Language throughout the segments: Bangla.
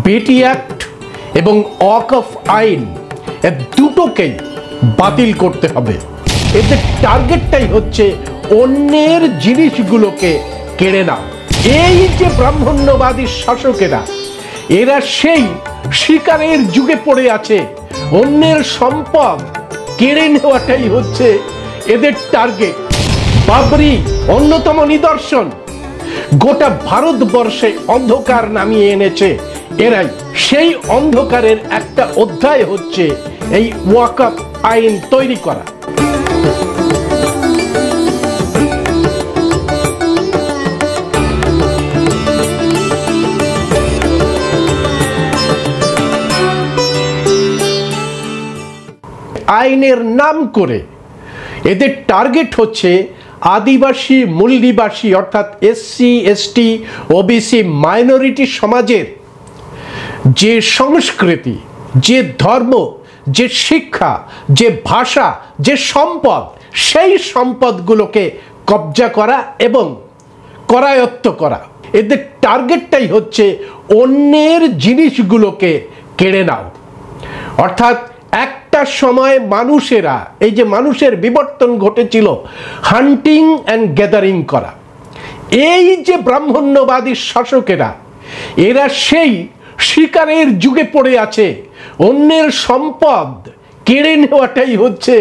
বিটি অ্যাক্ট এবং ওয়াকফ আইন এ দুটোকেই বাতিল করতে হবে। এদের টার্গেটটাই হচ্ছে অন্যের জিনিসগুলোকে কেড়ে নাও। এই যে ব্রাহ্মণ্যবাদী শাসকেরা, এরা সেই শিকারের যুগে পড়ে আছে। অন্যের সম্পদ কেড়ে নেওয়াটাই হচ্ছে এদের টার্গেট। বাবরি অন্যতম নিদর্শন। গোটা ভারতবর্ষে অন্ধকার নামিয়ে এনেছে এরাই। সেই অন্ধকারের একটা অধ্যায় হচ্ছে এই ওয়াকফ আইন তৈরি করা। আইনের নাম করে এদের টার্গেট হচ্ছে আদিবাসী মূলনিবাসী অর্থাৎ এসসি এসটি ওবিসি মাইনরিটি সমাজের যে সংস্কৃতি, যে ধর্ম, যে শিক্ষা, যে ভাষা, যে সম্পদ, সেই সম্পদগুলোকে কবজা করা এবং করায়ত্ত করা। এদের টার্গেটটাই হচ্ছে অন্যের জিনিসগুলোকে কেড়ে নাও। অর্থাৎ একটা সময় মানুষেরা, এই যে মানুষের বিবর্তন ঘটেছিল হান্টিং অ্যান্ড গ্যাদারিং করা, এই যে ব্রাহ্মণ্যবাদী শাসকেরা, এরা সেই শিকারের যুগে পড়ে আছে। অন্যের সম্পদ কেড়ে নেওয়াটাই হচ্ছে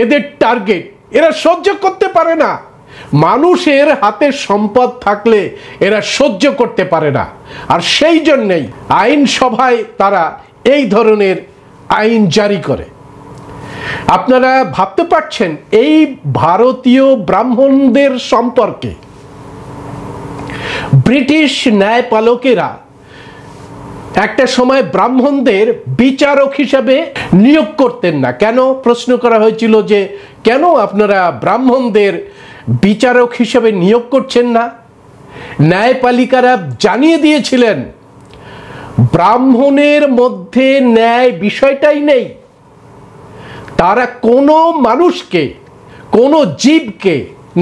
এদের টার্গেট। এরা সহ্য করতে পারে না। মানুষের হাতে সম্পদ থাকলে এরা সহ্য করতে পারে না। আর সেই জন্যেই আইনসভায় তারা এই ধরনের আইন জারি করে। আপনারা ভাবতে পারছেন এই ভারতীয় ব্রাহ্মণদের সম্পর্কে ব্রিটিশ ন্যায়পালকেরা একটা সময় ব্রাহ্মণদের বিচারক হিসাবে নিয়োগ করতেন না। কেন? প্রশ্ন করা হয়েছিল যে কেন আপনারা ব্রাহ্মণদের বিচারক হিসাবে নিয়োগ করছেন না? ন্যায়পালিকারা জানিয়ে দিয়েছিলেন ব্রাহ্মণের মধ্যে ন্যায় বিষয়টাই নেই। তারা কোনো মানুষকে, কোনো জীবকে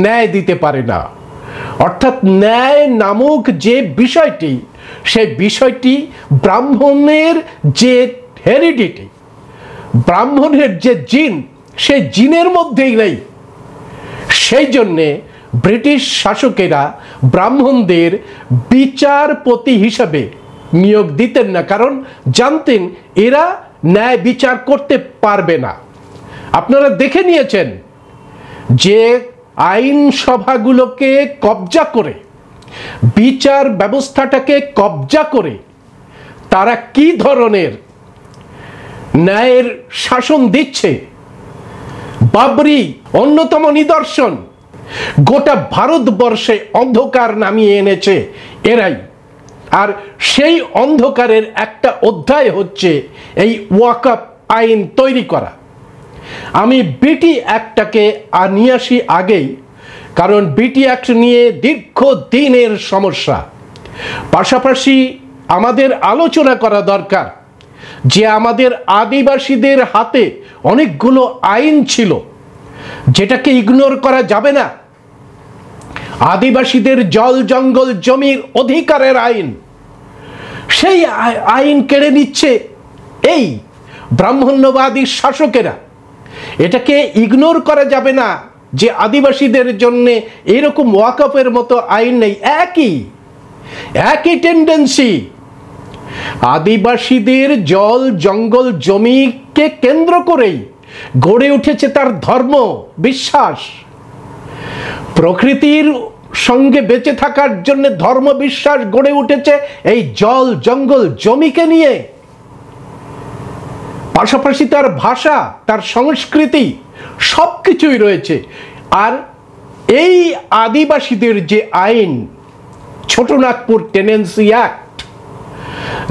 ন্যায় দিতে পারে না। অর্থাৎ ন্যায় নামক যে বিষয়টি, সেই বিষয়টি ব্রাহ্মণের যে হেরিডিটি, ব্রাহ্মণের যে জিন, সেই জিনের মধ্যেই নেই। সেই জন্যে ব্রিটিশ শাসকেরা ব্রাহ্মণদের বিচারপতি হিসাবে নিয়োগ দিতেন না, কারণ জানতেন এরা ন্যায় বিচার করতে পারবে না। আপনারা দেখে নিয়েছেন যে আইনসভাগুলোকে কবজা করে, বিচার ব্যবস্থাটাকে কবজা করে তারা কি ধরনের ন্যায়ের শাসন দিচ্ছে। বাবরি অন্যতম নিদর্শন। গোটা ভারতবর্ষে অন্ধকার নামিয়ে এনেছে এরাই। আর সেই অন্ধকারের একটা অধ্যায় হচ্ছে এই ওয়াকফ আইন তৈরি করা। আমি বিটি অ্যাক্টটাকে নিয়ে আসি আগেই, কারণ বিটি অ্যাক্ট নিয়ে দীর্ঘদিনের সমস্যা। পাশাপাশি আমাদের আলোচনা করা দরকার যে আমাদের আদিবাসীদের হাতে অনেকগুলো আইন ছিল যেটাকে ইগনোর করা যাবে না। আদিবাসীদের জল জঙ্গল জমির অধিকারের আইন, সেই আইন কেড়ে নিচ্ছে এই ব্রাহ্মণ্যবাদী শাসকেরা। এটাকে ইগনোর করা যাবে না যে আদিবাসীদের জন্য এরকম ওয়াকফের মতো আইন নেই। একই টেন্ডেন্সি। আদিবাসীদের জল জঙ্গল জমিকে কেন্দ্র করেই গড়ে উঠেছে তার ধর্ম বিশ্বাস। প্রকৃতির সঙ্গে বেঁচে থাকার জন্য ধর্ম বিশ্বাস গড়ে উঠেছে এই জল জঙ্গল জমিকে নিয়ে। পাশাপাশি তার ভাষা, তার সংস্কৃতি সবকিছুই রয়েছে। আর এই আদিবাসীদের যে আইন, ছোটনাগপুর টেনেন্সি অ্যাক্ট,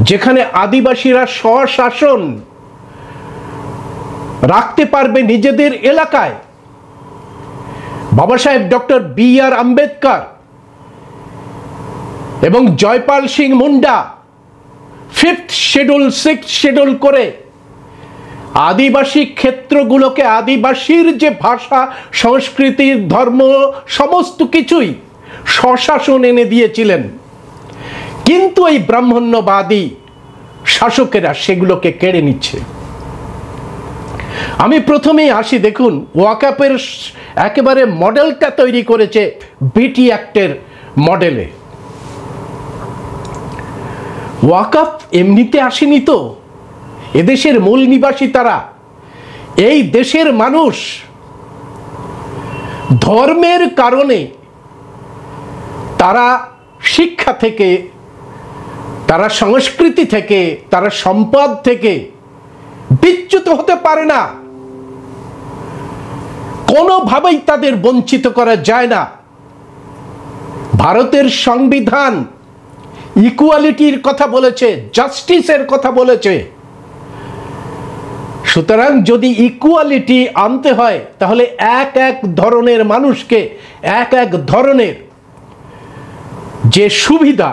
যেখানে আদিবাসীরা স্বশাসন রাখতে পারবে নিজেদের এলাকায়। বাবা সাহেব ডক্টর বি.আর. আম্বেদকর এবং Jaipal Singh Munda 5th schedule 6th schedule করে আদিবাসী ক্ষেত্রগুলোকে, আদিবাসীর যে ভাষা সংস্কৃতি ধর্ম সমস্ত কিছুই স্বশাসন এনে দিয়েছিলেন। কিন্তু এই ব্রাহ্মণ্যবাদী শাসকেরা সেগুলোকে কেড়ে নিচ্ছে। আমি প্রথমেই আসি, দেখুন ওয়াকফের একেবারে মডেলটা তৈরি করেছে বিটি অ্যাক্টের মডেলে। ওয়াকফ এমনিতে আসেনি তো, এদেশের মূল নিবাসী তারা, এই দেশের মানুষ ধর্মের কারণে তারা শিক্ষা থেকে, তারা সংস্কৃতি থেকে, তারা সম্পদ থেকে বিচ্যুত হতে পারে না, কোনোভাবেই তাদের বঞ্চিত করা যায় না। ভারতের সংবিধান ইকুয়ালিটির কথা বলেছে, জাস্টিসের কথা বলেছে। সুতরাং যদি ইকুয়ালিটি আনতে হয় তাহলে এক এক ধরনের মানুষকে এক এক ধরনের যে সুবিধা,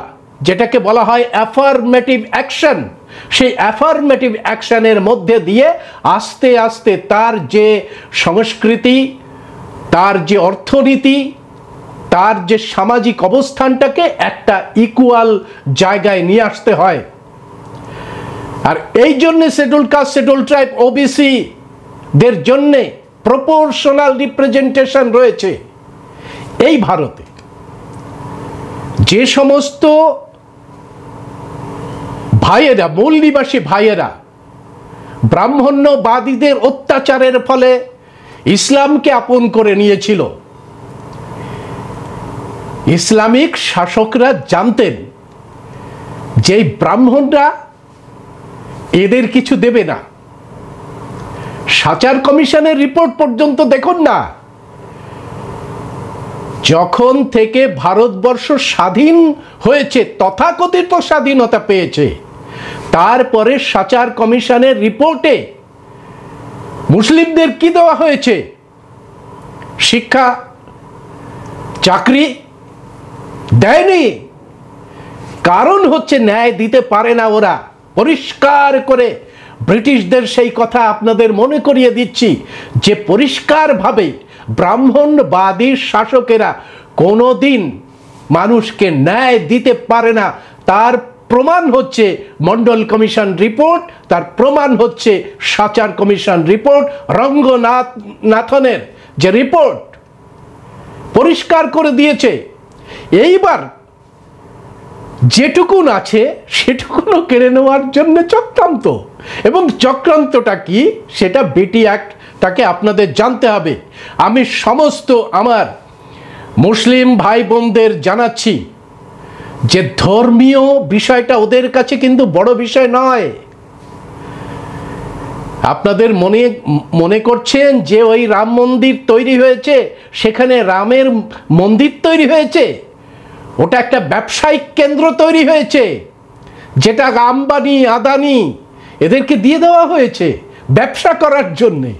যেটাকে বলা হয় অ্যাফার্মেটিভ অ্যাকশন, সেই অ্যাফার্মেটিভ অ্যাকশনের মধ্যে দিয়ে আস্তে আস্তে তার যে সংস্কৃতি, তার যে অর্থনীতি, তার যে সামাজিক অবস্থানটাকে একটা ইকুয়াল জায়গায় নিয়ে আসতে হয়। আর এই জন্যে schedule caste, schedule tribe, OBC দের জন্যে প্রপোর্শনাল রিপ্রেজেন্টেশন রয়েছে। এই ভারতে যে সমস্ত ভাইয়েরা, মূল নিবাসী ভাইয়েরা ব্রাহ্মণ্যবাদীদের অত্যাচারের ফলে ইসলামকে আপন করে নিয়েছিল, ইসলামিক শাসকরা জানতেন যে ব্রাহ্মণরা এদের কিছু দেবে না। সাচার কমিশনের রিপোর্ট পর্যন্ত দেখুন না, যখন থেকে ভারতবর্ষ স্বাধীন হয়েছে, তথাকথিত স্বাধীনতা পেয়েছে, তারপরে সাচার কমিশনের রিপোর্টে মুসলিমদের কি দেওয়া হয়েছে? শিক্ষা, চাকরি দেয়নি। কারণ হচ্ছে ন্যায় দিতে পারে না ওরা। পরিষ্কার করে ব্রিটিশদের সেই কথা আপনাদের মনে করিয়ে দিচ্ছি যে পরিষ্কারভাবে ব্রাহ্মণবাদী শাসকেরা কোনোদিন মানুষকে ন্যায় দিতে পারে না। তার প্রমাণ হচ্ছে মন্ডল কমিশন রিপোর্ট, তার প্রমাণ হচ্ছে সাচার কমিশন রিপোর্ট, রঙ্গনাথনের যে রিপোর্ট পরিষ্কার করে দিয়েছে। এইবার যেটুকুন আছে সেটুকুনও কেড়ে নেওয়ার জন্য চক্রান্ত, এবং চক্রান্তটা কি সেটা বিটি অ্যাক্টটাকে আপনাদের জানতে হবে। আমি সমস্ত আমার মুসলিম ভাই বোনদের জানাচ্ছি যে ধর্মীয় বিষয়টা ওদের কাছে কিন্তু বড় বিষয় নয়। আপনাদের মনে করছেন যে ওই রাম মন্দির তৈরি হয়েছে, সেখানে রামের মন্দির তৈরি হয়েছে, ওটা একটা ব্যবসায়িক কেন্দ্র তৈরি হয়েছে, যেটা আম্বানি আদানি এদেরকে দিয়ে দেওয়া হয়েছে ব্যবসা করার জন্যে।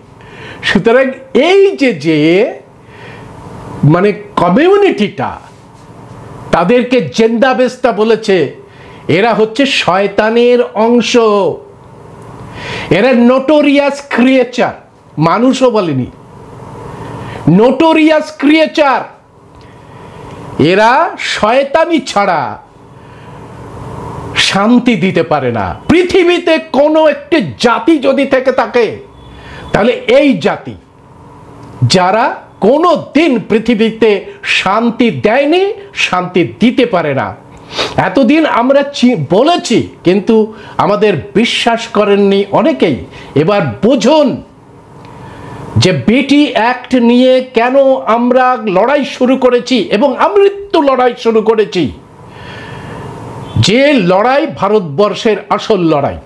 সুতরাং এই যে মানে কমিউনিটিটা তাদেরকে জেন্দাবেস্তা বলেছে, এরা হচ্ছে শয়তানের অংশ, এরা নোটোরিয়াস ক্রিয়েচার, মানুষও বলেনি, নোটোরিয়াস ক্রিয়েচার। এরা শয়তানি ছাড়া শান্তি দিতে পারে না। পৃথিবীতে কোনো একটি জাতি যদি থেকে থাকে তাহলে এই জাতি, যারা কোনো দিন পৃথিবীতে শান্তি দেয়নি, শান্তি দিতে পারে না। এতদিন আমরা বলেছি কিন্তু আমাদের বিশ্বাস করেননি অনেকেই। এবার বুঝুন যে বিটি অ্যাক্ট নিয়ে কেন আমরা লড়াই শুরু করেছি এবং আমৃত্যু লড়াই শুরু করেছি। যে লড়াই ভারতবর্ষের আসল লড়াই।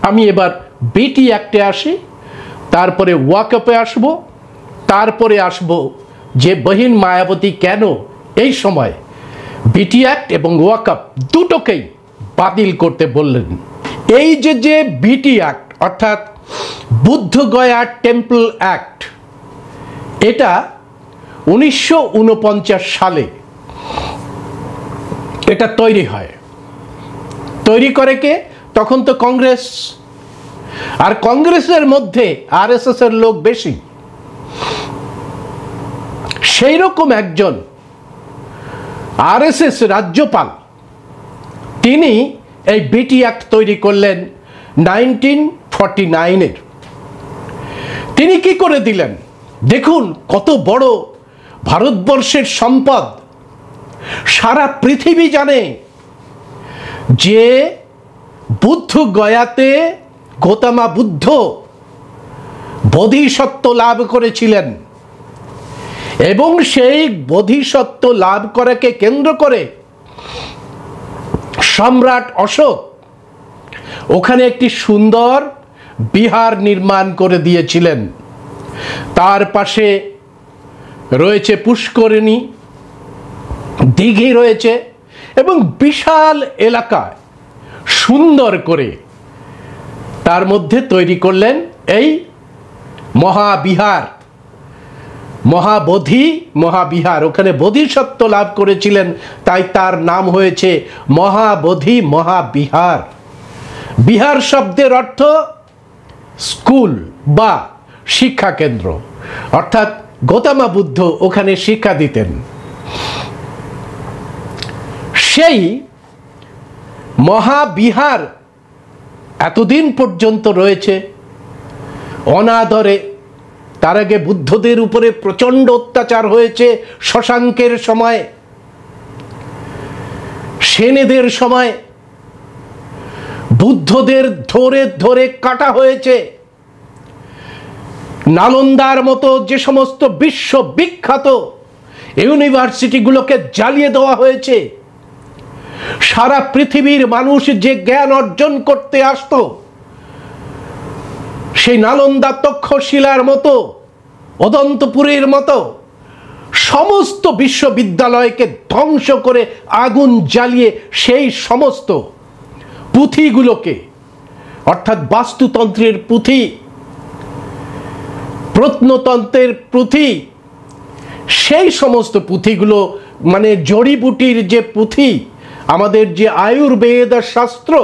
আমি এবার বিটি অ্যাক্টে আসি, তারপরে ওয়াকফে আসব, তারপরে আসব যে বহিন মায়াবতী কেন এই সময় বিটি অ্যাক্ট এবং ওয়াকফ দুটোকেই বাতিল করতে বললেন। এই যে বিটি অ্যাক্ট অর্থাৎ বুদ্ধগয়া টেম্পল অ্যাক্ট, এটা 1949 সালে এটা তৈরি হয়। তৈরি করে কে? তখন তো কংগ্রেস, আর কংগ্রেসের মধ্যে আরএসএস এর লোক বেশি। সেই রকম একজন আরএসএস রাজ্যপাল, তিনি এই বিটি অ্যাক্ট তৈরি করলেন 1949-এর। তিনি কি করে দিলেন দেখুন, কত বড় ভারতবর্ষের সম্পদ। সারা পৃথিবী জানে যে বুদ্ধ গয়াতে গৌতমা বুদ্ধ বোধিসত্ত্ব লাভ করেছিলেন এবং সেই বোধিসত্ত্ব লাভ করাকে কেন্দ্র করে সম্রাট অশোক ওখানে একটি সুন্দর বিহার নির্মাণ করে দিয়েছিলেন। তার পাশে রয়েছে পুষ্করিণী, দিঘি রয়েছে এবং বিশাল এলাকায় সুন্দর করে তার মধ্যে তৈরি করলেন এই মহাবিহার, মহাবিহার। ওখানে বোধিসত্ত্ব লাভ করেছিলেন, তাই তার নাম হয়েছে মহাবোধি মহাবিহার। বিহার শব্দের অর্থ স্কুল বা শিক্ষা কেন্দ্র, অর্থাৎ গৌতম বুদ্ধ ওখানে শিক্ষা দিতেন। সেই মহাবিহার এতদিন পর্যন্ত রয়েছে অনাদরে। তার আগে বুদ্ধদের উপরে প্রচণ্ড অত্যাচার হয়েছে শশাঙ্কের সময়, সেনেদের সময় বুদ্ধদের ধরে ধরে কাটা হয়েছে। নালন্দার মতো যে সমস্ত বিশ্ববিখ্যাত ইউনিভার্সিটিগুলোকে জ্বালিয়ে দেওয়া হয়েছে। সারা পৃথিবীর মানুষ যে জ্ঞান অর্জন করতে আসতো, সেই নালন্দা, তক্ষশিলার মতো, অদন্তপুরের মতো সমস্ত বিশ্ববিদ্যালয়কে ধ্বংস করে আগুন জ্বালিয়ে সেই সমস্ত পুঁথিগুলোকে, অর্থাৎ বাস্তুতন্ত্রের পুঁথি, প্রত্নতন্ত্রের পুঁথি, সেই সমস্ত পুঁথিগুলো, মানে জড়িবুটির যে পুঁথি, আমাদের যে আয়ুর্বেদ শাস্ত্র,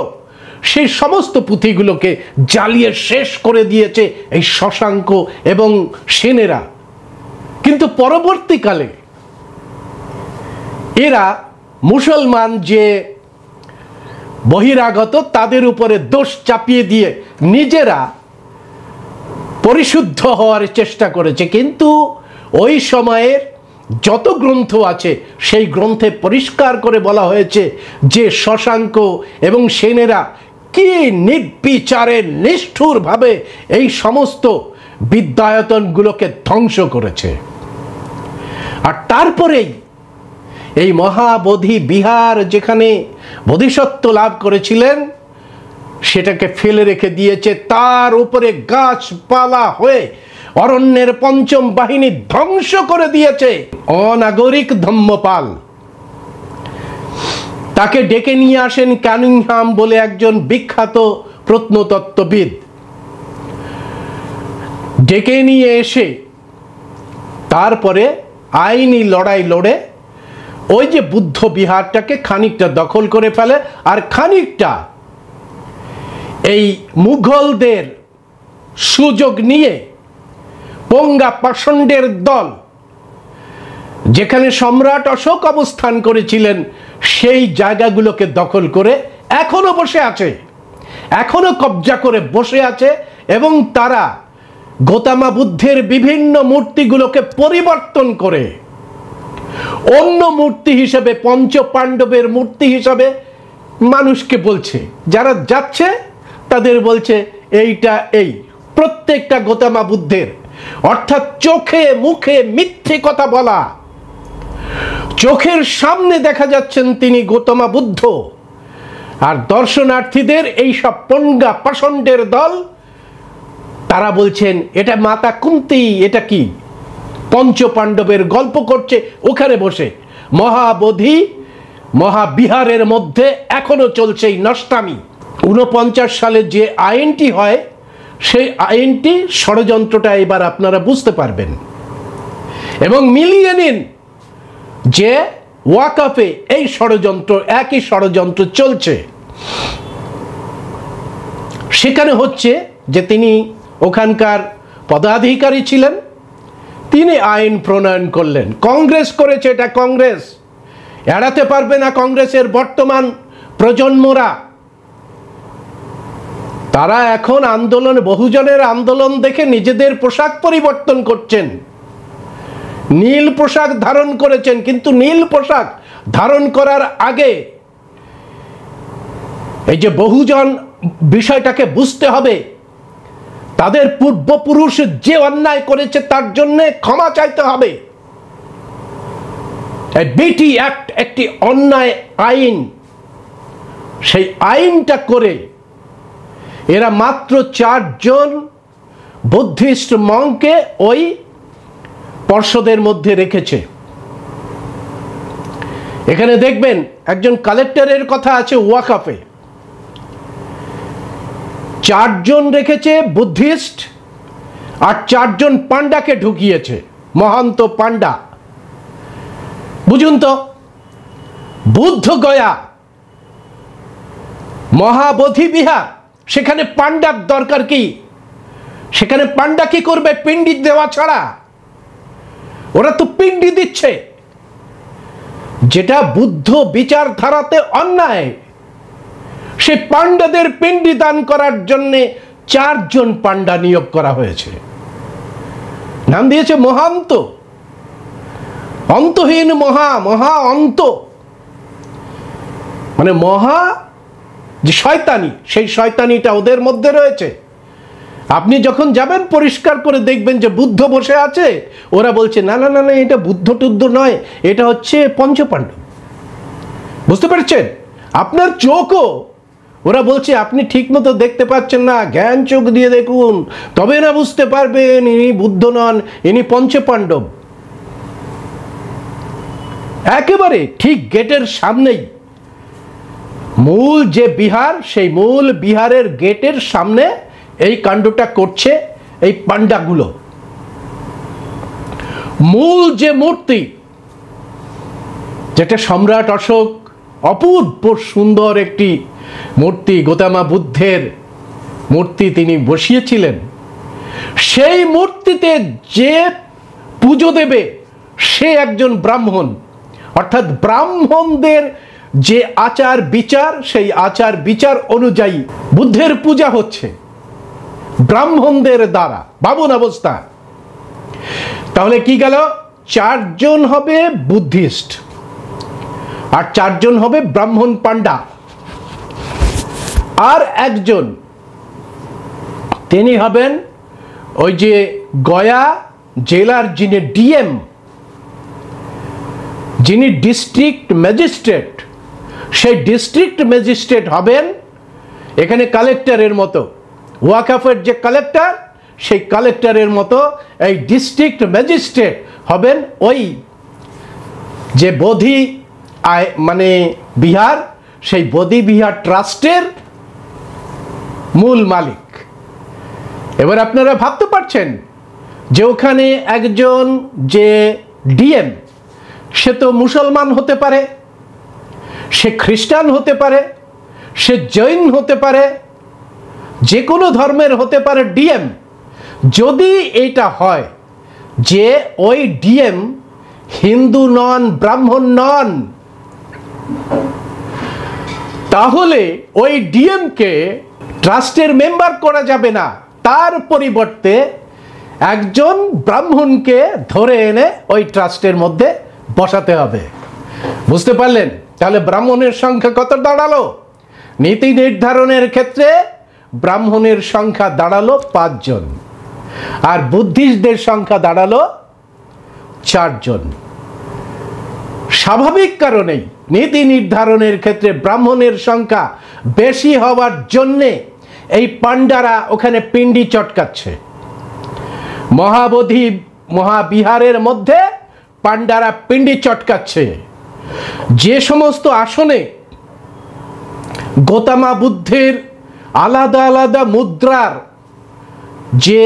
সেই সমস্ত পুঁথিগুলোকে জ্বালিয়ে শেষ করে দিয়েছে এই শশাঙ্ক এবং সেনেরা। কিন্তু পরবর্তীকালে এরা মুসলমান যে বহিরাগত, তাদের উপরে দোষ চাপিয়ে দিয়ে নিজেরা পরিশুদ্ধ হওয়ার চেষ্টা করেছে। কিন্তু ওই সময়ের যত গ্রন্থ আছে সেই গ্রন্থে পরিষ্কার করে বলা হয়েছে যে শশাঙ্ক এবং সেনেরা কি নির্বিচারে নিষ্ঠুরভাবে এই সমস্ত বিদ্যায়তনগুলোকে ধ্বংস করেছে। আর তারপরেই এই মহাবোধি বিহার, যেখানে বোধিসত্ত্ব লাভ করেছিলেন, সেটাকে ফেলে রেখে দিয়েছে। তার উপরে গাছপালা হয়ে অরণ্যের পঞ্চম বাহিনী ধ্বংস করে দিয়েছে অনাগরিক ধম্মপাল। তাকে ডেকে নিয়ে আসেন কানিংহাম বলে একজন বিখ্যাত প্রত্নতত্ত্ববিদ। ডেকে নিয়ে এসে তারপরে আইনি লড়াই লড়ে ওই যে বুদ্ধ বিহারটাকে খানিকটা দখল করে ফেলে, আর খানিকটা এই মুঘলদের সুযোগ নিয়ে পঙ্গা পাষণ্ডের দল, যেখানে সম্রাট অশোক অবস্থান করেছিলেন, সেই জায়গাগুলোকে দখল করে এখনো বসে আছে, এখনো কবজা করে বসে আছে। এবং তারা গৌতম বুদ্ধের বিভিন্ন মূর্তিগুলোকে পরিবর্তন করে অন্য মূর্তি হিসেবে, পঞ্চ পাণ্ডবের মূর্তি হিসাবে মানুষকে বলছে। যারা যাচ্ছে তাদের বলছে এইটা এই, প্রত্যেকটা গৌতম বুদ্ধের, অর্থাৎ চোখে মুখে মিথ্যে কথা বলা। চোখের সামনে দেখা যাচ্ছেন তিনি গৌতম বুদ্ধ, আর দর্শনার্থীদের এই সব পঙ্গা পাষণ্ডের দল, তারা বলছেন এটা মাতা কুন্তি, এটা কি পঞ্চ পাণ্ডবের গল্প করছে ওখানে বসে। মহাবোধি মহাবিহারের মধ্যে এখনো চলছে এই নষ্টামি। 49 সালে যে আইনটি হয়, সেই আইনটি ষড়যন্ত্রটা এবার আপনারা বুঝতে পারবেন এবং মিলিয়ে নিন যে ওয়াকফে এই ষড়যন্ত্র, একই ষড়যন্ত্র চলছে। সেখানে হচ্ছে যে তিনি ওখানকার পদাধিকারী ছিলেন, তিনি আইন প্রণয়ন করলেন। কংগ্রেস করেছে, এটা কংগ্রেস এড়াতে পারবে না। কংগ্রেসের বর্তমান প্রজন্মরা তারা এখন আন্দোলন, বহুজনের আন্দোলন দেখে নিজেদের পোশাক পরিবর্তন করছেন, নীল পোশাক ধারণ করেছেন। কিন্তু নীল পোশাক ধারণ করার আগে এই যে বহুজন বিষয়টাকে বুঝতে হবে, তাদের পূর্বপুরুষ যে অন্যায় করেছে তার জন্য ক্ষমা চাইতে হবে। বিটি অ্যাক্ট একটি অন্যায় আইন, সেই আইনটা করে এরা মাত্র 4 জন বুদ্ধিস্ট মঙ্ককে ওই পর্ষদের মধ্যে রেখেছে। এখানে দেখবেন একজন কালেক্টরের কথা আছে ওয়াকাফে, 4 জন রেখেছে বুদ্ধিস্ট, আর 4 জন পান্ডাকে ঢুকিয়েছে, মহান্ত পান্ডা। বুঝুন তো, বুদ্ধ গয়া মহাবোধি বিহার, সেখানে পান্ডার দরকার কি? সেখানে পান্ডা কি করবে পিণ্ডি দেওয়া ছাড়া? ওরা তো পিণ্ডি দিচ্ছে, যেটা বুদ্ধ বিচারধারাতে অন্যায়। সে পান্ডাদের পিণ্ডি দান করার জন্য 4 জন পান্ডা নিয়োগ করা হয়েছে, নাম দিয়েছে মহান্ত, অন্তহীন মহা, মহা অন্ত, মানে মহা যে শয়তানি, সেই শয়তানিটা ওদের মধ্যে রয়েছে। আপনি যখন যাবেন পরিষ্কার করে দেখবেন যে বুদ্ধ বসে আছে, ওরা বলছে না না না না, এটা বুদ্ধ টুদ্ধ নয়, এটা হচ্ছে পঞ্চপাণ্ডব। বুঝতে পারছেন? আপনার চোখও ওরা বলছে আপনি ঠিক মতো দেখতে পাচ্ছেন না, জ্ঞান চোখ দিয়ে দেখুন, তবে না বুঝতে পারবেন ইনি বুদ্ধ নন, ইনি পঞ্চপাণ্ডব। একেবারে ঠিক গেটের সামনেই মূল যে বিহার, সেই মূল বিহারের গেটের সামনে এই কাণ্ডটা করছে এই পান্ডাগুলো। মূল যে মূর্তি, যেটা সম্রাট অশোক অপূর্ব সুন্দর একটি মূর্তি, গৌতম বুদ্ধের মূর্তি তিনি বসিয়েছিলেন, সেই মূর্তিতে যে পুজো দেবে সে একজন ব্রাহ্মণ। অর্থাৎ ব্রাহ্মণদের যে আচার বিচার, সেই আচার বিচার অনুযায়ী বুদ্ধের পূজা হচ্ছে ব্রাহ্মণদের দ্বারা, বামুন অবস্থা। তাহলে কি গেল? 4 জন হবে বুদ্ধিস্ট আর 4 জন হবে ব্রাহ্মণ পান্ডা, আর একজন তিনি হবেন ওই যে গয়া জেলার যিনি ডিএম, যিনি ডিস্ট্রিক্ট ম্যাজিস্ট্রেট, সেই ডিস্ট্রিক্ট ম্যাজিস্ট্রেট হবেন এখানে কালেক্টরের মতো। ওয়াকাফের যে কালেক্টর, সেই কালেক্টরের মতো এই ডিস্ট্রিক্ট ম্যাজিস্ট্রেট হবেন ওই যে বোধি মানে বিহার, সেই বোধি বিহার ট্রাস্টের মূল মালিক। এবার আপনারা ভাবতে পারছেন যে ওখানে একজন যে ডিএম, সে তো মুসলমান হতে পারে, সে খ্রিস্টান হতে পারে, সে জৈন হতে পারে, যে কোনো ধর্মের হতে পারে ডিএম। যদি এটা হয় যে ওই ডিএম হিন্দু নন, ব্রাহ্মণ নন, তাহলে ওই ডিএমকে ট্রাস্টের মেম্বার করা যাবে না, তার পরিবর্তে একজন ব্রাহ্মণকে ধরে এনে ওই ট্রাস্টের মধ্যে বসাতে হবে। বুঝতে পারলেন? তাহলে ব্রাহ্মণের সংখ্যা কত দাঁড়ালো? নীতি নির্ধারণের ক্ষেত্রে ব্রাহ্মণের সংখ্যা দাঁড়ালো 5 জন, আর বুদ্ধিস্টদের সংখ্যা দাঁড়ালো 4 জন। স্বাভাবিক কারণেই নীতি নির্ধারণের ক্ষেত্রে ব্রাহ্মণের সংখ্যা বেশি হওয়ার জন্যে এই পান্ডারা ওখানে পিণ্ডি চটকাচ্ছে। মহাবোধি মহাবিহারের মধ্যে পান্ডারা পিণ্ডি চটকাচ্ছে। যে সমস্ত আসনে গৌতম বুদ্ধের আলাদা আলাদা মুদ্রার যে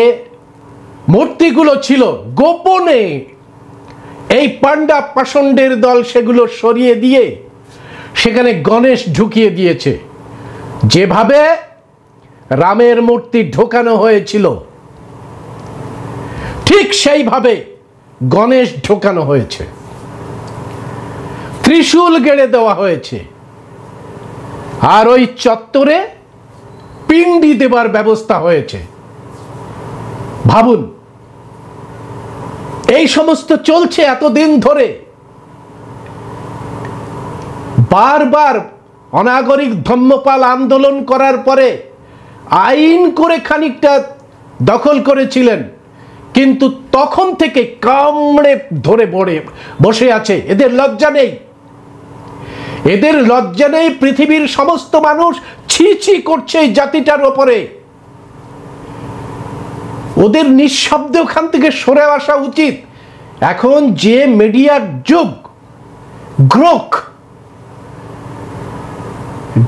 মূর্তিগুলো ছিল, গোপনে এই পান্ডা পাষণ্ডের দল সেগুলো সরিয়ে দিয়ে সেখানে গণেশ ঢুকিয়ে দিয়েছে। যেভাবে রামের মূর্তি ঢোকানো হয়েছিল ঠিক সেইভাবে গণেশ ঢোকানো হয়েছে, ত্রিশূল গেড়ে দেওয়া হয়েছে। আর ওই চত্বরে পিণ্ডি দেবার ব্যবস্থা হয়েছে। ভাবুন, এই সমস্ত চলছে এতদিন ধরে। বারবার অনাগরিক ধম্মপাল আন্দোলন করার পরে আইন করে খানিকটা দখল করেছিলেন, কিন্তু তখন থেকে কামড়ে ধরে বসে আছে। এদের লজ্জা নেই, এদের লজ্জা নেই। পৃথিবীর সমস্ত মানুষ ছি ছি করছে এই জাতিটার ওপরে। ওদের নিঃশব্দ ওখান থেকে সরে আসা উচিত। এখন যে মিডিয়ার যুগ,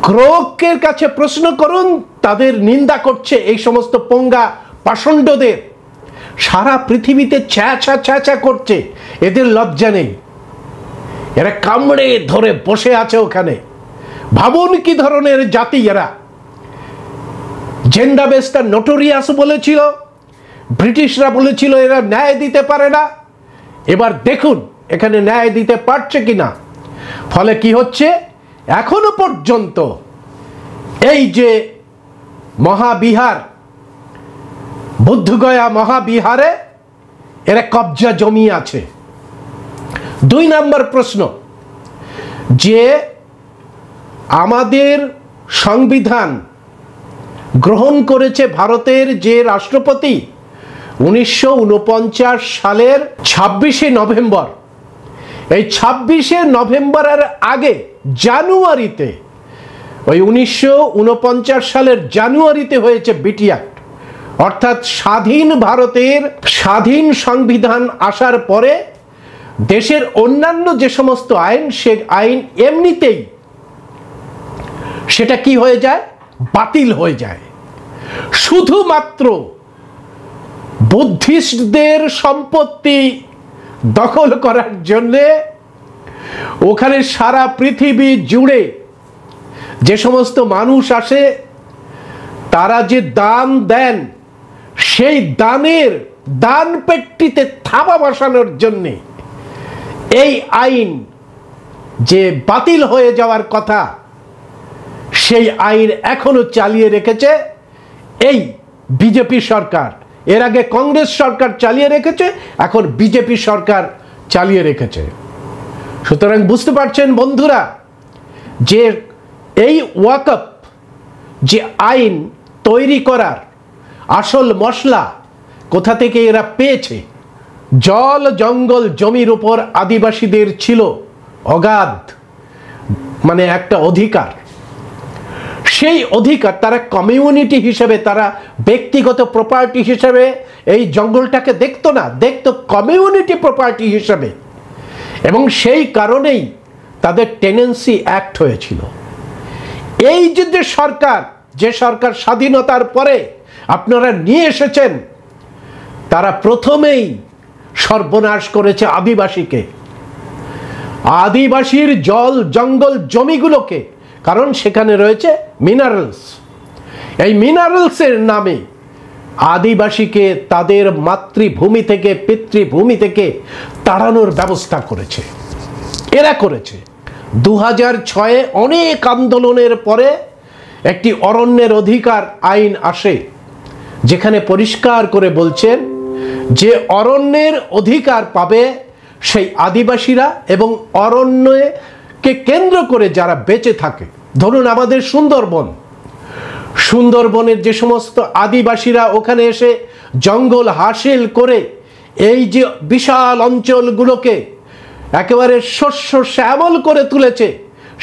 গ্রোকের কাছে প্রশ্ন করুন, তাদের নিন্দা করছে এই সমস্ত পোঙ্গা পাষণ্ডদের। সারা পৃথিবীতে ছ্যা করছে। এদের লজ্জা নেই, এরা কামড়ে ধরে বসে আছে ওখানে। ভাবুন কি ধরনের জাতি এরা। জেন্ডাবেসটা নোটোরিয়াস বলেছিল, ব্রিটিশরা বলেছিল এরা ন্যায় দিতে পারে না। এবার দেখুন এখানে ন্যায় দিতে পারছে কিনা। ফলে কি হচ্ছে, এখনো পর্যন্ত এই যে মহাবিহার, বুদ্ধগয়া মহাবিহারে এরা কবজা জমিয়ে আছে। 2 নম্বর প্রশ্ন, যে আমাদের সংবিধান গ্রহণ করেছে ভারতের যে রাষ্ট্রপতি 1949 সালের 26শে নভেম্বর, এই 26শে নভেম্বরের আগে জানুয়ারিতে, ওই 1949 সালের জানুয়ারিতে হয়েছে বিটি অ্যাক্ট। অর্থাৎ স্বাধীন ভারতের স্বাধীন সংবিধান আসার পরে দেশের অন্যান্য যে সমস্ত আইন, সে আইন এমনিতেই সেটা কি হয়ে যায়, বাতিল হয়ে যায়। শুধুমাত্র বুদ্ধিস্টদের সম্পত্তি দখল করার জন্যে ওখানে সারা পৃথিবী জুড়ে যে সমস্ত মানুষ আসে, তারা যে দান দেন, সেই দানের দান পেট্টিতে থাবা বসানোর জন্যে এই আইন যে বাতিল হয়ে যাওয়ার কথা, সেই আইন এখনো চালিয়ে রেখেছে এই বিজেপি সরকার। এর আগে কংগ্রেস সরকার চালিয়ে রেখেছে, এখন বিজেপি সরকার চালিয়ে রেখেছে। সুতরাং বুঝতে পারছেন বন্ধুরা, যে এই ওয়াকফ যে আইন তৈরি করার আসল মশলা কোথা থেকে এরা পেয়েছে। জল জঙ্গল জমির উপর আদিবাসীদের ছিল অগাধ মানে একটা অধিকার। সেই অধিকার তারা কমিউনিটি হিসেবে, তারা ব্যক্তিগত প্রপার্টি হিসেবে এই জঙ্গলটাকে দেখতো না, দেখতো কমিউনিটি প্রপার্টি হিসেবে। এবং সেই কারণেই তাদের টেনেন্সি অ্যাক্ট হয়েছিল। এই যে সরকার স্বাধীনতার পরে আপনারা নিয়ে এসেছেন, তারা প্রথমেই সর্বনাশ করেছে আদিবাসীকে, আদিবাসীর জল জঙ্গল জমিগুলোকে। কারণ সেখানে রয়েছে মিনারেলস। এই মিনারেলসের নামে আদিবাসীকে তাদের মাতৃভূমি থেকে, পিতৃভূমি থেকে তাড়ানোর ব্যবস্থা করেছে, এরা করেছে। 2006-এ অনেক আন্দোলনের পরে একটি অরণ্যের অধিকার আইন আসে, যেখানে পরিষ্কার করে বলছেন যে অরণ্যের অধিকার পাবে সেই আদিবাসীরা এবং অরণ্যকে কেন্দ্র করে যারা বেঁচে থাকে। ধরুন আমাদের সুন্দরবনের যে সমস্ত আদিবাসীরা ওখানে এসে জঙ্গল হাসিল করে এই যে বিশাল অঞ্চলগুলোকে একেবারে শস্য শ্যামল করে তুলেছে,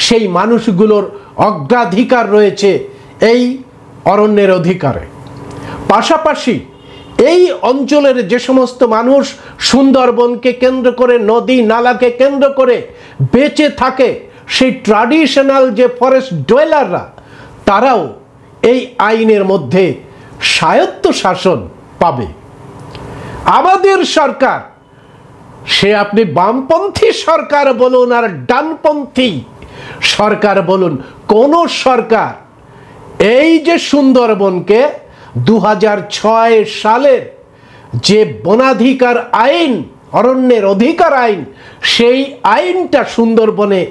সেই মানুষগুলোর অগ্রাধিকার রয়েছে এই অরণ্যের অধিকারে। পাশাপাশি এই অঞ্চলের যে সমস্ত মানুষ সুন্দরবনকে কেন্দ্র করে, নদী নালাকে কেন্দ্র করে বেঁচে থাকে, সেই ট্র্যাডিশনাল যে ফরেস্ট ডোয়েলাররা, তারাও এই আইনের মধ্যে স্বায়ত্ত শাসন পাবে। আমাদের সরকার, সে আপনি বামপন্থী সরকার বলুন আর ডানপন্থী সরকার বলুন, কোন সরকার এই যে সুন্দরবনকে 2006 সালের যে বনাধিকার আইন, অরণ্যের অধিকার আইন, সেই আইনটা সুন্দরবনে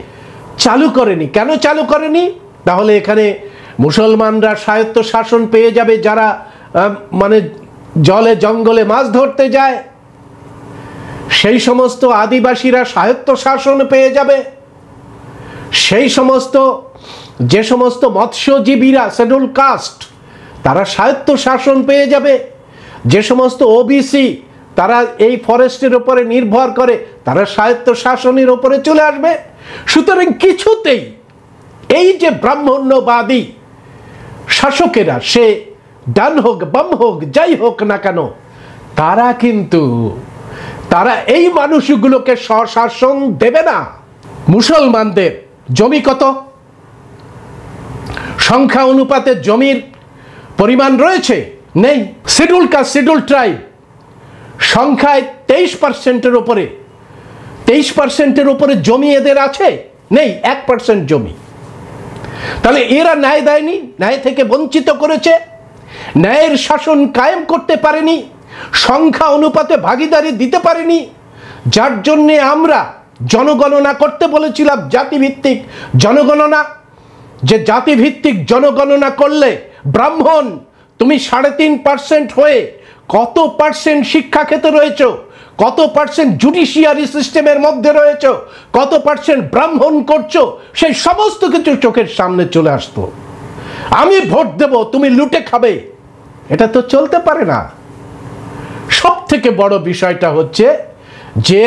চালু করেনি। কেন চালু করেনি? তাহলে এখানে মুসলমানরা স্বায়ত্ত শাসন পেয়ে যাবে, যারা মানে জলে জঙ্গলে মাছ ধরতে যায় সেই সমস্ত আদিবাসীরা স্বায়ত্ত শাসন পেয়ে যাবে, সেই সমস্ত যে সমস্ত মৎস্যজীবীরা শিডিউল কাস্ট তারা স্বায়ত্ত শাসন পেয়ে যাবে, যে সমস্ত ওবিসি তারা এই ফরেস্টের উপরে নির্ভর করে তারা স্বায়ত্ত শাসনের উপরে চলে আসবে। সুতরাং কিছুতেই এই যে ব্রাহ্মণ্যবাদী শাসকেরা, সে ডান হোক বাম হোক যাই হোক না কেন, তারা এই মানুষগুলোকে স্বশাসন দেবে না। মুসলমানদের জমি কত? সংখ্যা অনুপাতে জমির পরিমাণ রয়েছে? নেই। শিডিউল কাস্ট শিডিউল ট্রাইব সংখ্যায় 23%-এর উপরে, 23%-এর উপরে জমি এদের আছে? নেই, 1% জমি। তাহলে এরা ন্যায় দেয়নি, ন্যায় থেকে বঞ্চিত করেছে, ন্যায়ের শাসন কায়েম করতে পারেনি, সংখ্যা অনুপাতে ভাগিদারি দিতে পারেনি, যার জন্যে আমরা জনগণনা করতে বলেছিলাম, জাতিভিত্তিক জনগণনা। যে জাতিভিত্তিক জনগণনা করলে ব্রাহ্মণ তুমি 3.5% হয়ে কত পার্সেন্ট শিক্ষা ক্ষেত্রে রয়েছ, কত পার্সেন্ট জুডিশিয়ারি সিস্টেমের মধ্যে রয়েছ, কত পার্সেন্ট ব্রাহ্মণ করছো, সেই সমস্ত কিছু চোখের সামনে চলে আসতো। আমি ভোট দেব, তুমি লুটে খাবে, এটা তো চলতে পারে না। সব থেকে বড় বিষয়টা হচ্ছে যে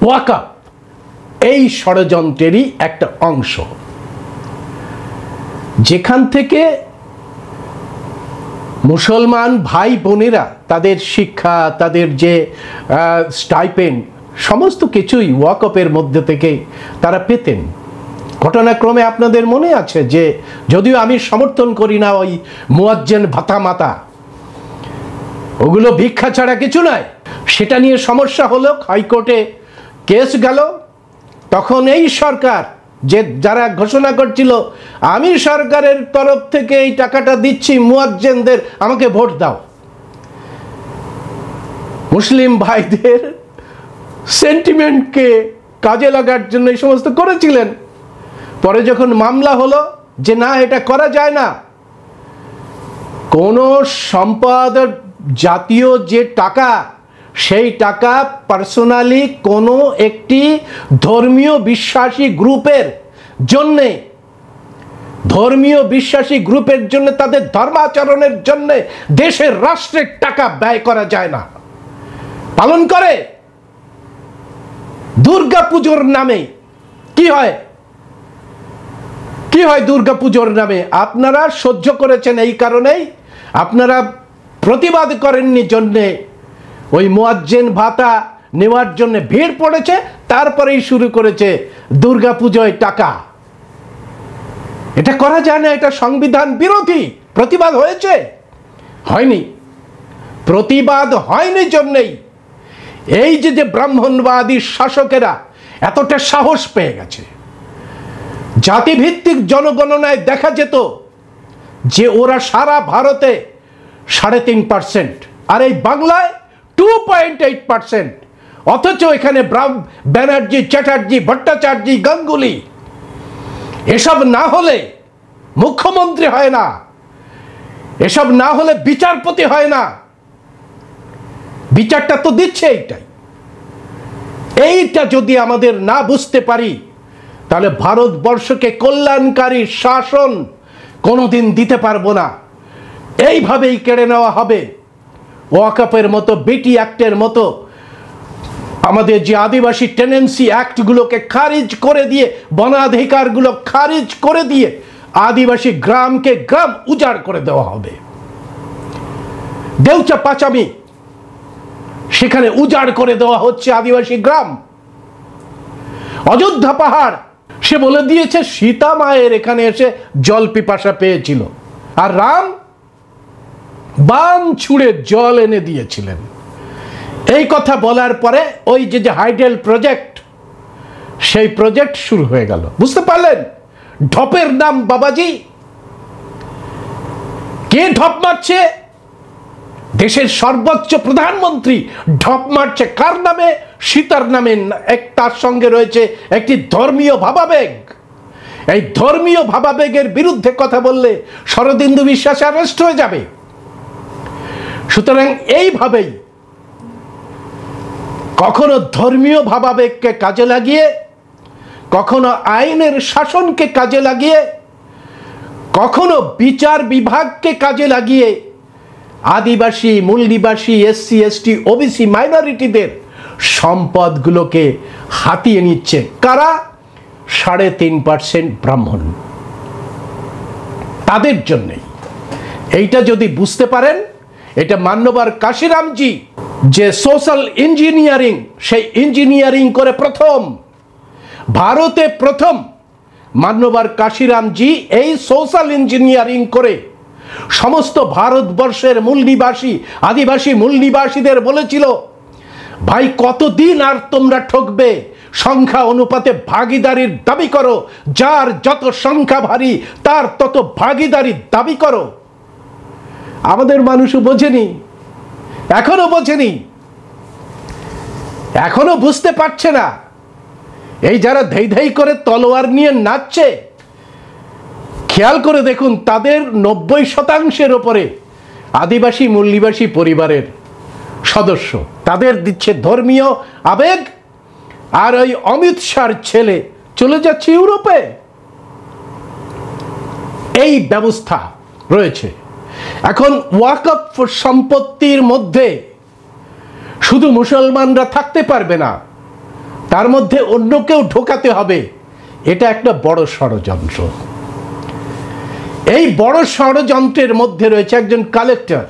ওয়াকফ এই ষড়যন্ত্রেরই একটা অংশ, যেখান থেকে মুসলমান ভাই বোনেরা তাদের শিক্ষা, তাদের যে স্টাইপেন্ড, সমস্ত কিছুই ওয়াকফের মধ্যে থেকে তারা পেতেন। ঘটনাক্রমে আপনাদের মনে আছে যে, যদিও আমি সমর্থন করি না ওই মুয়াজ্জিন ভাতা মাতা, ওগুলো ভিক্ষা ছাড়া কিছু নয়, সেটা নিয়ে সমস্যা হলো, হাইকোর্টে কেস গেল। তখন এই সরকার যে যারা ঘোষণা করছিল আমি সরকারের তরফ থেকে এই টাকাটা দিচ্ছি মুয়াজ্জিনদের, আমাকে ভোট দাও, মুসলিম ভাইদের সেন্টিমেন্টকে কাজে লাগার জন্য এই সমস্ত করেছিলেন। পরে যখন মামলা হলো যে না, এটা করা যায় না, কোনো সম্পদ জাতীয় যে টাকা, সেই টাকা পার্সোনালি কোনো একটি ধর্মীয় বিশ্বাসী গ্রুপের জন্যে, ধর্মীয় বিশ্বাসী গ্রুপের জন্য, তাদের ধর্মাচরণের জন্য দেশের রাষ্ট্রের টাকা ব্যয় করা যায় না। পালন করে দুর্গাপুজোর নামে কি হয়, কি হয় দুর্গাপুজোর নামে? আপনারা সহ্য করেছেন, এই কারণেই আপনারা প্রতিবাদ করেননি জন্যে ওই মুয়াজ্জিন ভাতা নেওয়ার জন্য ভিড় পড়েছে, তারপরেই শুরু করেছে দুর্গাপুজোয় টাকা। এটা করা যায় না, এটা সংবিধান বিরোধী। প্রতিবাদ হয়েছে? হয়নি। প্রতিবাদ হয়নি জন্যেই এই যে ব্রাহ্মণবাদী শাসকেরা এতটা সাহস পেয়ে গেছে। জাতিভিত্তিক জনগণনায় দেখা যেত যে ওরা সারা ভারতে 3.5%, আর এই বাংলায় 2.8%। অথচ এখানে ব্যানার্জি, চ্যাটার্জি, ভট্টাচার্য, গাঙ্গুলি এসব না হলে মুখ্যমন্ত্রী হয় না, এসব না হলে বিচারপতি হয় না। বিচারটা তো দিচ্ছে এইটাই। এইটা যদি আমাদের না বুঝতে পারি, তাহলে ভারতবর্ষকে কল্যাণকারী শাসন কোনোদিন দিতে পারবো না। এইভাবেই কেড়ে নেওয়া হবে। ওয়াকফের মতো, বিটি অ্যাক্টের মতো, আমাদের যে আদিবাসী টেনেন্সি অ্যাক্টগুলোকে খারিজ করে দিয়ে, বনাধিকারগুলো খারিজ করে দিয়ে আদিবাসী গ্রামকে গ্রাম উজাড় করে দেওয়া হবে। দেউচা পাচামি, সেখানে উজাড় করে দেওয়া হচ্ছে আদিবাসী গ্রাম। অযোধ্যা পাহাড়, সে বলে দিয়েছে সীতা মায়ের এখানে এসে জল পিপাসা পেয়েছিল, আর রাম বান ছুঁড়ে জল এনে দিয়েছিলেন। এই কথা বলার পরে ওই যে হাইডেল প্রজেক্ট, সেই প্রজেক্ট শুরু হয়ে গেল। বুঝতে পারলেন ঢপের নাম বাবাজি? কে ঢপ মারছে? দেশের সর্বোচ্চ প্রধানমন্ত্রী ঢপ মারছে কার নামে? সীতার নামে। তার সঙ্গে রয়েছে একটি ধর্মীয় ভাবাবেগ, এই ধর্মীয় ভাবাবেগের বিরুদ্ধে কথা বললে শরদিন্দু বিশ্বাস অ্যারেস্ট হয়ে যাবে। সুতরাং এইভাবেই কখনো ধর্মীয় ভাবাবেগকে কাজে লাগিয়ে, কখনো আইনের শাসনকে কাজে লাগিয়ে, কখনো বিচার বিভাগকে কাজে লাগিয়ে আদিবাসী, মূল নিবাসী, এসসি, এসটি, ওবিসি মাইনরিটিদের সম্পদগুলোকে হাতিয়ে নিচ্ছে কারা? 3.5% ব্রাহ্মণ। তাদের জন্যই। এইটা যদি বুঝতে পারেন, এটা মান্যবর কাশিরামজি যে সোশ্যাল ইঞ্জিনিয়ারিং, সেই ইঞ্জিনিয়ারিং করে ভারতে প্রথম মান্যবর কাশিরামজি এই সোশ্যাল ইঞ্জিনিয়ারিং করে সমস্ত ভারতবর্ষের মূল নিবাসী, আদিবাসী মূল নিবাসীদের বলেছিল, ভাই কতদিন আর তোমরা ঠকবে? সংখ্যা অনুপাতে ভাগিদারির দাবি করো, যার যত সংখ্যা ভারী তার তত ভাগিদারির দাবি করো। আমাদের মানুষও বোঝেনি, এখনো বোঝেনি, এখনো বুঝতে পারছে না। এই যারা ধেই ধেই করে তলোয়ার নিয়ে নাচছে, খেয়াল করে দেখুন তাদের 90% ওপরে আদিবাসী মূল নিবাসী পরিবারের সদস্য। তাদের দিচ্ছে ধর্মীয় আবেগ, আর ওই অমিত শাহর ছেলে চলে যাচ্ছে ইউরোপে। এই ব্যবস্থা রয়েছে। এখন ওয়াকফ সম্পত্তির মধ্যে শুধু মুসলমানরা থাকতে পারবে না, তার মধ্যে অন্য কেউ ঢোকাতে হবে। এটা একটা বড় ষড়যন্ত্র। এই বড় ষড়যন্ত্রের মধ্যে রয়েছে একজন কালেক্টর,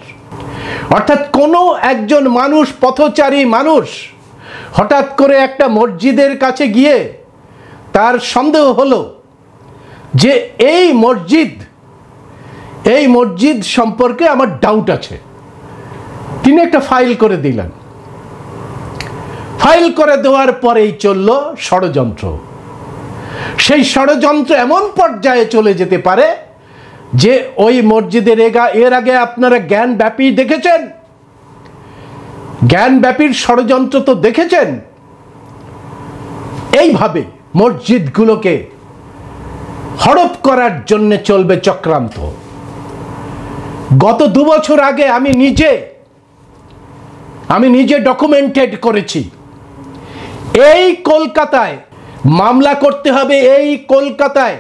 অর্থাৎ কোনো একজন মানুষ, পথচারী মানুষ হঠাৎ করে একটা মসজিদের কাছে গিয়ে তার সন্দেহ হলো যে এই মসজিদ সম্পর্কে আমার ডাউট আছে। তিনি একটা ফাইল করে দিলেন। ফাইল করে দেওয়ার পরেই চলল ষড়যন্ত্র। সেই ষড়যন্ত্র এমন পর্যায়ে চলে যেতে পারে যে ওই মসজিদের এর আগে আপনারা জ্ঞানব্যাপী দেখেছেন, জ্ঞানব্যাপীর ষড়যন্ত্র তো দেখেছেন। এইভাবে মসজিদগুলোকে হড়প করার জন্য চলবে চক্রান্ত। গত 2 বছর আগে আমি নিজে ডকুমেন্টেড করেছি। এই কলকাতায় মামলা করতে হবে, এই কলকাতায়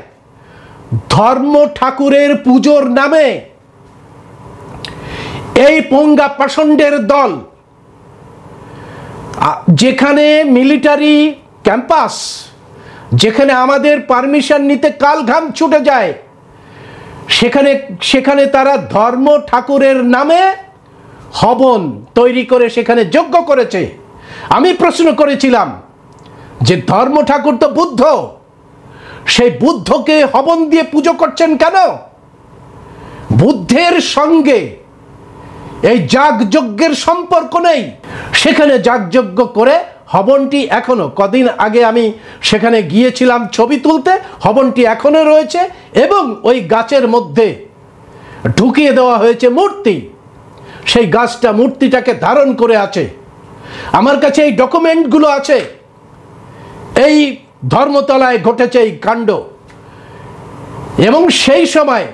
ধর্ম ঠাকুরের পুজোর নামে এই পঙ্গা পাষণ্ডের দল, যেখানে মিলিটারি ক্যাম্পাস, যেখানে আমাদের পারমিশন নিতে কাল ঘাম ছুটে যায়, সেখানে তারা ধর্ম ঠাকুরের নামে হবন তৈরি করে সেখানে যজ্ঞ করেছে। আমি প্রশ্ন করেছিলাম যে ধর্ম ঠাকুর তো বুদ্ধ, সেই বুদ্ধকে হবন দিয়ে পুজো করছেন কেন? বুদ্ধের সঙ্গে এই যাগযজ্ঞের সম্পর্ক নেই। সেখানে যাগযজ্ঞ করে হবনটি এখনো, কদিন আগে আমি সেখানে গিয়েছিলাম ছবি তুলতে, হবনটি এখনো রয়েছে এবং ওই গাছের মধ্যে ঢুকিয়ে দেওয়া হয়েছে মূর্তি। সেই গাছটা মূর্তিটাকে ধারণ করে আছে। আমার কাছে এই ডকুমেন্টগুলো আছে। এই ধর্মতলায় ঘটেছে এই কাণ্ড। এবং সেই সময়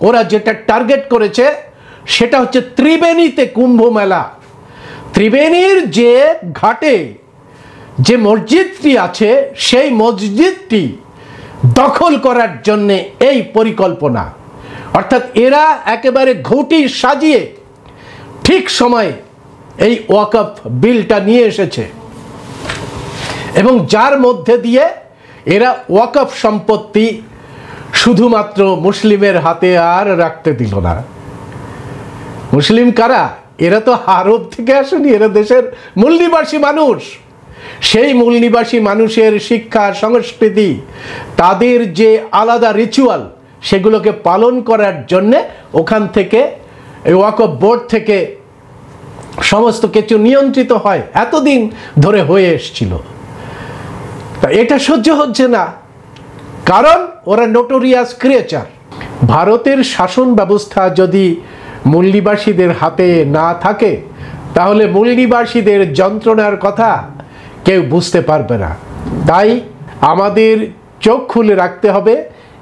ওরা যেটা টার্গেট করেছে সেটা হচ্ছে ত্রিবেণীতে কুম্ভ মেলা। ত্রিবেণীর যে ঘাটে যে মসজিদটি আছে, সেই মসজিদটি দখল করার জন্যে এই পরিকল্পনা। অর্থাৎ এরা একেবারে ঘুঁটি সাজিয়ে ঠিক সময়ে এই ওয়াকফ বিলটা নিয়ে এসেছে এবং যার মধ্যে দিয়ে এরা ওয়াকফ সম্পত্তি শুধুমাত্র মুসলিমের হাতে আর রাখতে দিল না। মুসলিম কারা? এরা তো আরব থেকে আসেনি, এরা দেশের মূল নিবাসী মানুষ। সেই মূল নিবাসী মানুষের শিক্ষা, সংস্কৃতি, তাদের যে আলাদা রিচুয়াল, সেগুলোকে পালন করার জন্যে ওখান থেকে ওয়াকফ বোর্ড থেকে সমস্ত কিছু নিয়ন্ত্রিত হয়, এতদিন ধরে হয়ে এসছিল। তা এটা সহ্য হচ্ছে না, কারণ ওরা নোটোরিয়াস ক্রিয়েচার। ভারতের শাসন ব্যবস্থা যদি মূল নিবাসীদের হাতে না থাকে, তাহলে মূল নিবাসীদের যন্ত্রণার কথা কেউ বুঝতে পারবে না। তাই আমাদের চোখ খুলে রাখতে হবে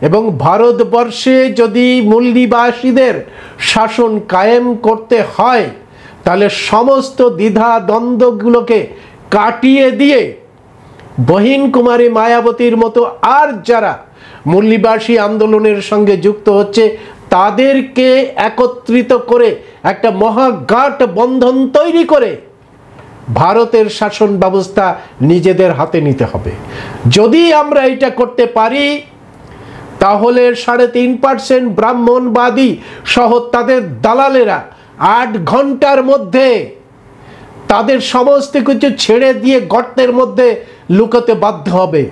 এবং ভারতবর্ষে যদি মূলনিবাসীদের শাসন কায়েম করতে হয় তাহলে সমস্ত দ্বিধা দ্বন্দ্বগুলোকে কাটিয়ে দিয়ে বহিন কুমারী মায়াবতীর মতো আর যারা মূলনিবাসী আন্দোলনের সঙ্গে যুক্ত হচ্ছে তাদেরকে একত্রিত করে একটা মহাগাঠ বন্ধন তৈরি করে ভারতের শাসন ব্যবস্থা নিজেদের হাতে নিতে হবে। যদি আমরা এটা করতে পারি তাহলে 3.5% ব্রাহ্মণবাদী সহ তাদের দালালেরা 8 ঘন্টার মধ্যে তাদের সমস্ত কিছু ছেড়ে দিয়ে গর্তের মধ্যে লুকাতে বাধ্য হবে।